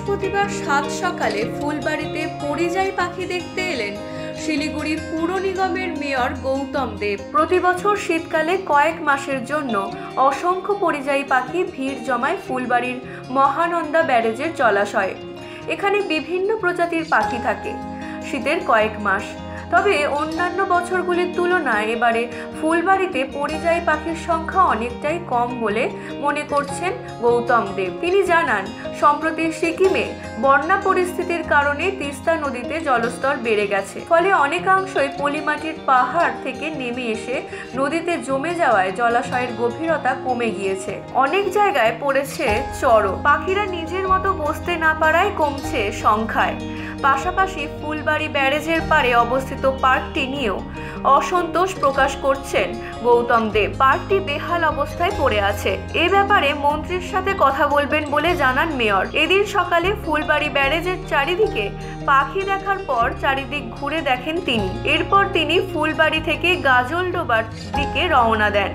বৃহস্পতিবার সাত সকালে ফুলবাড়িতে পরিযায়ী পাখি দেখতে এলেন শিলিগুড়ি পুর নিগমের মেয়র গৌতম দেব। প্রতি বছর শীতকালে কয়েক মাসের জন্য অসংখ্য পরিযায়ী পাখি ভিড় জমায় ফুলবাড়ির মহানন্দা ব্যারেজের জলাশয়ে। এখানে বিভিন্ন প্রজাতির পাখি থাকে শীতের কয়েক মাস। তবে অন্যান্য বছরগুলির তুলনায় এবারে ফুলবাড়িতে পরিযায়ী পাখির সংখ্যা অনেকটাই কম বলে মনে করছেন গৌতম দেব। তিনি জানান, সম্প্রতি সিকিমে বন্যা পরিস্থিতির কারণে তিস্তা নদীতে জলস্তর বেড়ে গেছে, ফলে অনেকাংশই পলিমাটির পাহাড় থেকে নেমে এসে নদীতে জমে যাওয়ায় জলাশয়ের গভীরতা কমে গিয়েছে। অনেক জায়গায় পড়েছে চড়। পাখিরা নিজের মতো বসতে না পারায় কমছে সংখ্যায়। পাশাপাশি ফুলবাড়ি ব্যারেজের পাড়ে অবস্থিত পার্কটি নিয়েও অসন্তোষ প্রকাশ করছেন গৌতম দেব। পার্কটি বেহাল অবস্থায় পড়ে আছে। এ ব্যাপারে মন্ত্রীর সাথে কথা বলবেন বলে জানান মেয়র। এদিন সকালে ফুলবাড়ি ব্যারেজের চারিদিকে পাখি দেখার পর চারিদিক ঘুরে দেখেন তিনি। এরপর তিনি ফুলবাড়ি থেকে গাজলডোবার দিকে রওনা দেন।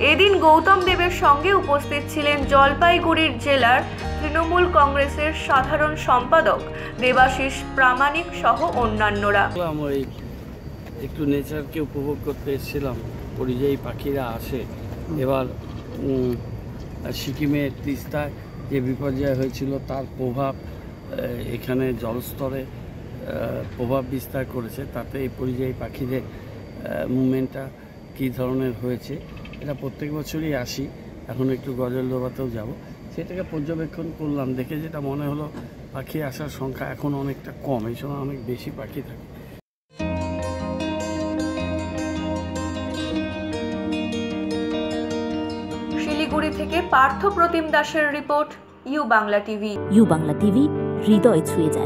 এদিন গৌতম দেবের সঙ্গে উপস্থিত ছিলেন জলপাইগুড়ির জেলার তৃণমূল কংগ্রেসের সাধারণ সম্পাদক দেবাশিস প্রামাণিক সহ অন্যান্যরা। একটু নেচারকে উপভোগ করতে এসেছিলাম। পরিযায়ী পাখিরা আসে। এবার সিকিমের তিস্তায় যে বিপর্যয় হয়েছিল তার প্রভাব এখানে জলস্তরে প্রভাব বিস্তার করেছে। তাতে এই পরিযায়ী পাখিদের মুভমেন্টটা কী ধরনের হয়েছে এটা প্রত্যেক বছরই আসি। এখন একটু গজলডোবাতেও যাব, সেটাকে পর্যবেক্ষণ করলাম। দেখে যেটা মনে হলো পাখি আসার সংখ্যা এখন অনেকটা কম, এই সময় অনেক বেশি পাখি থাকে। শিলিগুড়ি থেকে পার্থ প্রতিম দাসের রিপোর্ট, U Bangla TV. U Bangla TV হৃদয় ছুঁয়ে যায়।